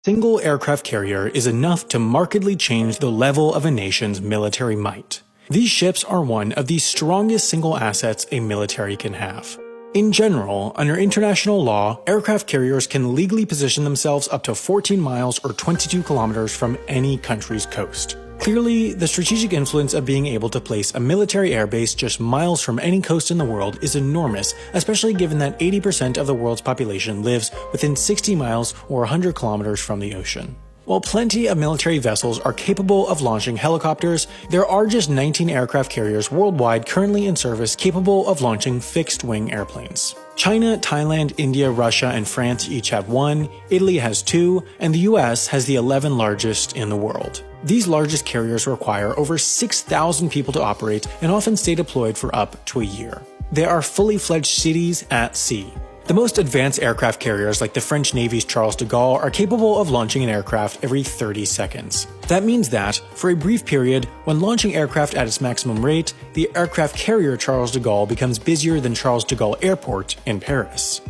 Single aircraft carrier is enough to markedly change the level of a nation's military might. These ships are one of the strongest single assets a military can have. In general, under international law, aircraft carriers can legally position themselves up to 14 miles or 22 kilometers from any country's coast. Clearly, the strategic influence of being able to place a military airbase just miles from any coast in the world is enormous, especially given that 80% of the world's population lives within 60 miles or 100 kilometers from the ocean. While plenty of military vessels are capable of launching helicopters, there are just 19 aircraft carriers worldwide currently in service capable of launching fixed-wing airplanes. China, Thailand, India, Russia, and France each have 1, Italy has 2, and the US has the 11 largest in the world. These largest carriers require over 6,000 people to operate and often stay deployed for up to a year. They are fully fledged cities at sea. The most advanced aircraft carriers like the French Navy's Charles de Gaulle are capable of launching an aircraft every 30 seconds. That means that, for a brief period, when launching aircraft at its maximum rate, the aircraft carrier Charles de Gaulle becomes busier than Charles de Gaulle Airport in Paris.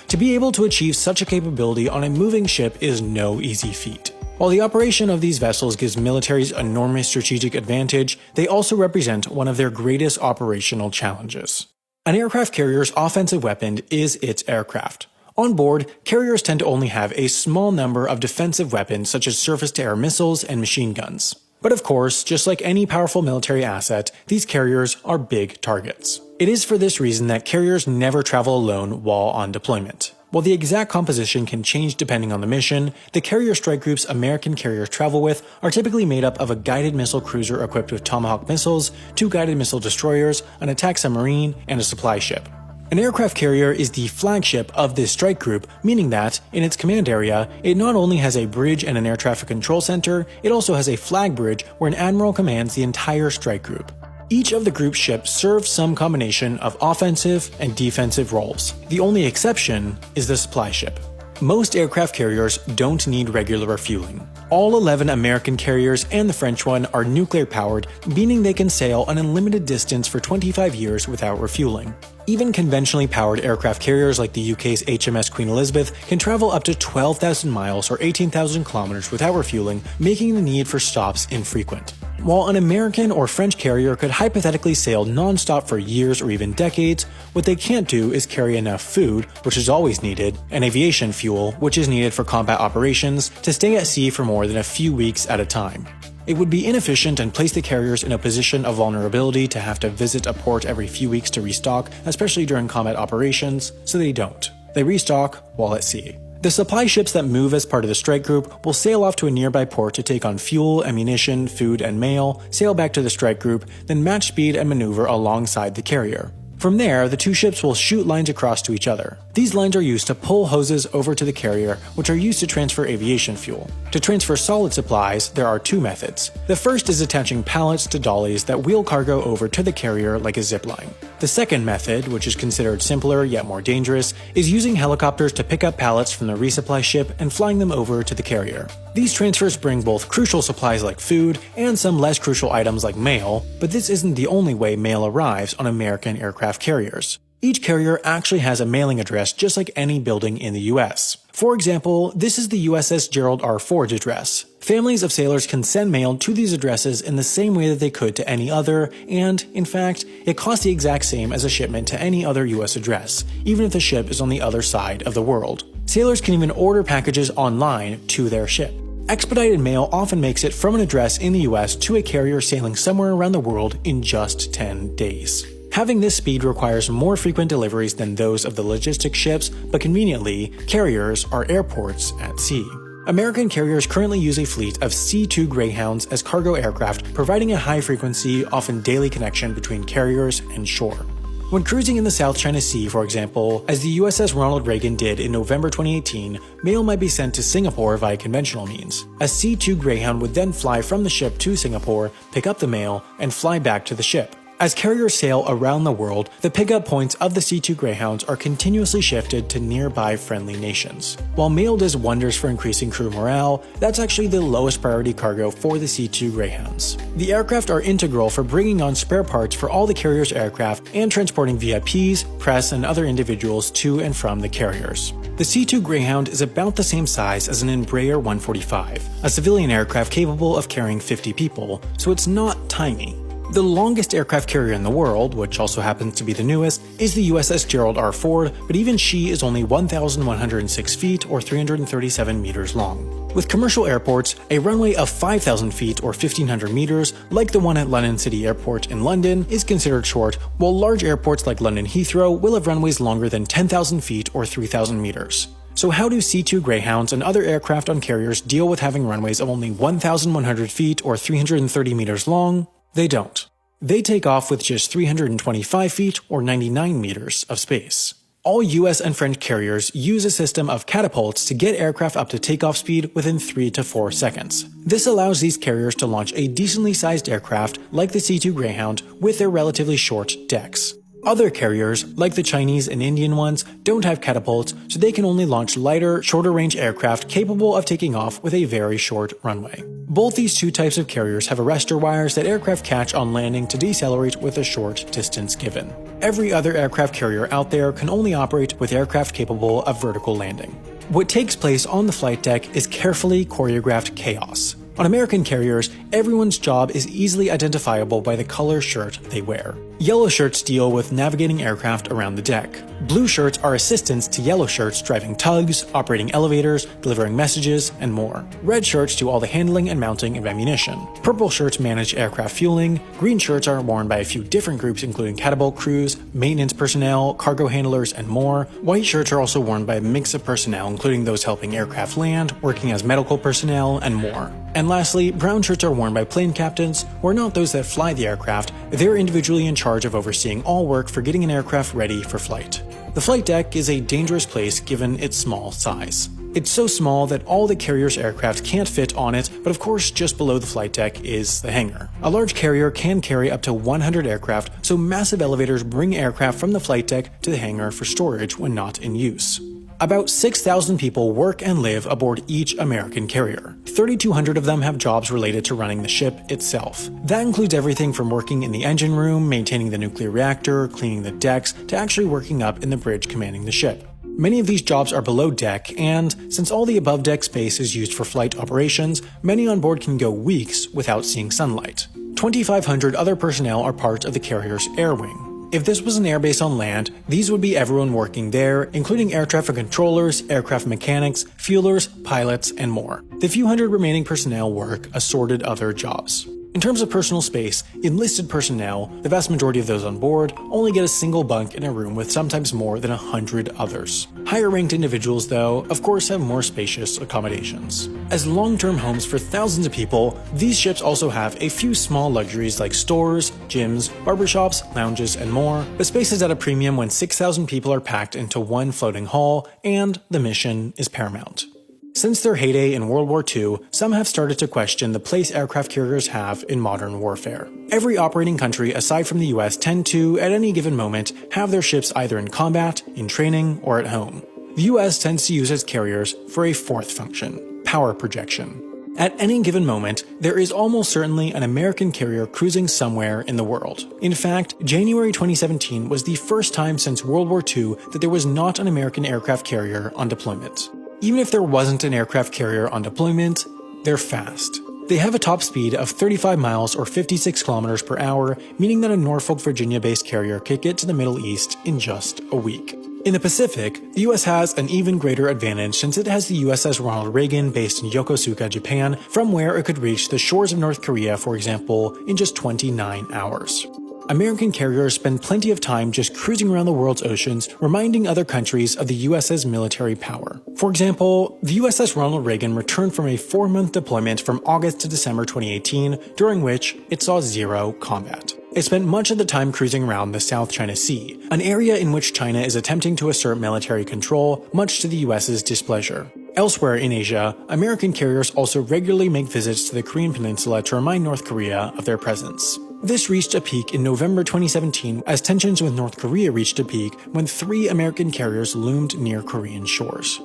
To be able to achieve such a capability on a moving ship is no easy feat. While the operation of these vessels gives militaries enormous strategic advantage, they also represent one of their greatest operational challenges. An aircraft carrier's offensive weapon is its aircraft. On board, carriers tend to only have a small number of defensive weapons such as surface-to-air missiles and machine guns. But of course, just like any powerful military asset, these carriers are big targets. It is for this reason that carriers never travel alone while on deployment. While the exact composition can change depending on the mission, the carrier strike groups American carriers travel with are typically made up of a guided missile cruiser equipped with Tomahawk missiles, 2 guided missile destroyers, an attack submarine, and a supply ship. An aircraft carrier is the flagship of this strike group, meaning that, in its command area, it not only has a bridge and an air traffic control center, it also has a flag bridge where an admiral commands the entire strike group. Each of the group's ships serves some combination of offensive and defensive roles. The only exception is the supply ship. Most aircraft carriers don't need regular refueling. All 11 American carriers and the French one are nuclear-powered, meaning they can sail an unlimited distance for 25 years without refueling. Even conventionally powered aircraft carriers like the UK's HMS Queen Elizabeth can travel up to 12,000 miles or 18,000 kilometers without refueling, making the need for stops infrequent. While an American or French carrier could hypothetically sail non-stop for years or even decades, what they can't do is carry enough food, which is always needed, and aviation fuel, which is needed for combat operations, to stay at sea for more than a few weeks at a time. It would be inefficient and place the carriers in a position of vulnerability to have to visit a port every few weeks to restock, especially during combat operations, so they don't. They restock while at sea. The supply ships that move as part of the strike group will sail off to a nearby port to take on fuel, ammunition, food, and mail, sail back to the strike group, then match speed and maneuver alongside the carrier. From there, the two ships will shoot lines across to each other. These lines are used to pull hoses over to the carrier, which are used to transfer aviation fuel. To transfer solid supplies, there are 2 methods. The first is attaching pallets to dollies that wheel cargo over to the carrier like a zipline. The second method, which is considered simpler yet more dangerous, is using helicopters to pick up pallets from the resupply ship and flying them over to the carrier. These transfers bring both crucial supplies like food and some less crucial items like mail, but this isn't the only way mail arrives on American aircraft carriers. Each carrier actually has a mailing address just like any building in the US. For example, this is the USS Gerald R. Ford address. Families of sailors can send mail to these addresses in the same way that they could to any other, and, in fact, it costs the exact same as a shipment to any other US address, even if the ship is on the other side of the world. Sailors can even order packages online to their ship. Expedited mail often makes it from an address in the US to a carrier sailing somewhere around the world in just 10 days. Having this speed requires more frequent deliveries than those of the logistics ships, but conveniently, carriers are airports at sea. American carriers currently use a fleet of C-2 Greyhounds as cargo aircraft, providing a high-frequency, often daily connection between carriers and shore. When cruising in the South China Sea, for example, as the USS Ronald Reagan did in November 2018, mail might be sent to Singapore via conventional means. A C-2 Greyhound would then fly from the ship to Singapore, pick up the mail, and fly back to the ship. As carriers sail around the world, the pickup points of the C2 Greyhounds are continuously shifted to nearby friendly nations. While mail does wonders for increasing crew morale, that's actually the lowest priority cargo for the C2 Greyhounds. The aircraft are integral for bringing on spare parts for all the carrier's aircraft and transporting VIPs, press, and other individuals to and from the carriers. The C2 Greyhound is about the same size as an Embraer 145, a civilian aircraft capable of carrying 50 people, so it's not tiny. The longest aircraft carrier in the world, which also happens to be the newest, is the USS Gerald R. Ford, but even she is only 1,106 feet or 337 meters long. With commercial airports, a runway of 5,000 feet or 1,500 meters, like the one at London City Airport in London, is considered short, while large airports like London Heathrow will have runways longer than 10,000 feet or 3,000 meters. So how do C2 Greyhounds and other aircraft on carriers deal with having runways of only 1,100 feet or 330 meters long? They don't. They take off with just 325 feet or 99 meters of space. All US and French carriers use a system of catapults to get aircraft up to takeoff speed within 3 to 4 seconds. This allows these carriers to launch a decently sized aircraft like the C2 Greyhound with their relatively short decks. Other carriers, like the Chinese and Indian ones, don't have catapults, so they can only launch lighter, shorter-range aircraft capable of taking off with a very short runway. Both these two types of carriers have arrestor wires that aircraft catch on landing to decelerate with a short distance given. Every other aircraft carrier out there can only operate with aircraft capable of vertical landing. What takes place on the flight deck is carefully choreographed chaos. On American carriers, everyone's job is easily identifiable by the color shirt they wear. Yellow shirts deal with navigating aircraft around the deck. Blue shirts are assistants to yellow shirts driving tugs, operating elevators, delivering messages, and more. Red shirts do all the handling and mounting of ammunition. Purple shirts manage aircraft fueling. Green shirts are worn by a few different groups including catapult crews, maintenance personnel, cargo handlers, and more. White shirts are also worn by a mix of personnel including those helping aircraft land, working as medical personnel, and more. And lastly, brown shirts are worn by plane captains, who are not those that fly the aircraft, they're individually in charge of overseeing all work for getting an aircraft ready for flight. The flight deck is a dangerous place given its small size. It's so small that all the carrier's aircraft can't fit on it, but of course just below the flight deck is the hangar. A large carrier can carry up to 100 aircraft, so massive elevators bring aircraft from the flight deck to the hangar for storage when not in use. About 6,000 people work and live aboard each American carrier. 3,200 of them have jobs related to running the ship itself. That includes everything from working in the engine room, maintaining the nuclear reactor, cleaning the decks, to actually working up in the bridge commanding the ship. Many of these jobs are below deck, and since all the above deck space is used for flight operations, many on board can go weeks without seeing sunlight. 2,500 other personnel are part of the carrier's air wing. If this was an airbase on land, these would be everyone working there, including air traffic controllers, aircraft mechanics, fuelers, pilots, and more. The few hundred remaining personnel work assorted other jobs. In terms of personal space, enlisted personnel, the vast majority of those on board, only get a single bunk in a room with sometimes more than 100 others. Higher-ranked individuals, though, of course have more spacious accommodations. As long-term homes for thousands of people, these ships also have a few small luxuries like stores, gyms, barbershops, lounges, and more, but space is at a premium when 6,000 people are packed into one floating hall, and the mission is paramount. Since their heyday in World War II, some have started to question the place aircraft carriers have in modern warfare. Every operating country aside from the US tend to, at any given moment, have their ships either in combat, in training, or at home. The US tends to use its carriers for a fourth function: power projection. At any given moment, there is almost certainly an American carrier cruising somewhere in the world. In fact, January 2017 was the first time since World War II that there was not an American aircraft carrier on deployment. Even if there wasn't an aircraft carrier on deployment, they're fast. They have a top speed of 35 miles or 56 kilometers per hour, meaning that a Norfolk, Virginia-based carrier could get to the Middle East in just a week. In the Pacific, the US has an even greater advantage since it has the USS Ronald Reagan based in Yokosuka, Japan, from where it could reach the shores of North Korea, for example, in just 29 hours. American carriers spend plenty of time just cruising around the world's oceans, reminding other countries of the US's military power. For example, the USS Ronald Reagan returned from a 4-month deployment from August to December 2018, during which it saw zero combat. It spent much of the time cruising around the South China Sea, an area in which China is attempting to assert military control, much to the US's displeasure. Elsewhere in Asia, American carriers also regularly make visits to the Korean peninsula to remind North Korea of their presence. This reached a peak in November 2017 as tensions with North Korea reached a peak when 3 American carriers loomed near Korean shores.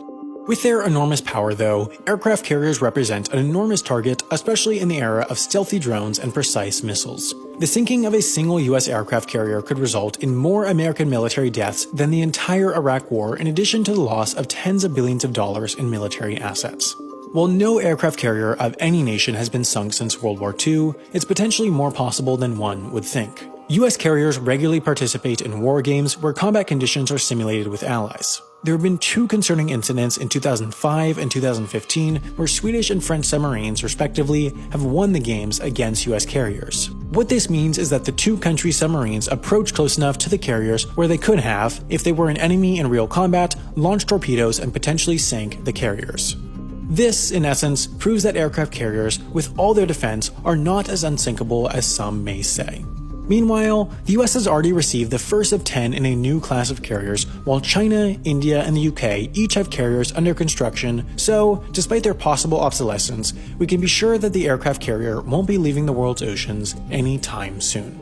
With their enormous power, though, aircraft carriers represent an enormous target, especially in the era of stealthy drones and precise missiles. The sinking of a single US aircraft carrier could result in more American military deaths than the entire Iraq War, in addition to the loss of tens of billions of dollars in military assets. While no aircraft carrier of any nation has been sunk since World War II, it's potentially more possible than one would think. US carriers regularly participate in war games where combat conditions are simulated with allies. There have been 2 concerning incidents in 2005 and 2015 where Swedish and French submarines, respectively, have won the games against US carriers. What this means is that the 2 countries' submarines approach close enough to the carriers where they could have, if they were an enemy in real combat, launch torpedoes and potentially sink the carriers. This, in essence, proves that aircraft carriers, with all their defense, are not as unsinkable as some may say. Meanwhile, the US has already received the first of 10 in a new class of carriers, while China, India, and the UK each have carriers under construction, so, despite their possible obsolescence, we can be sure that the aircraft carrier won't be leaving the world's oceans anytime soon.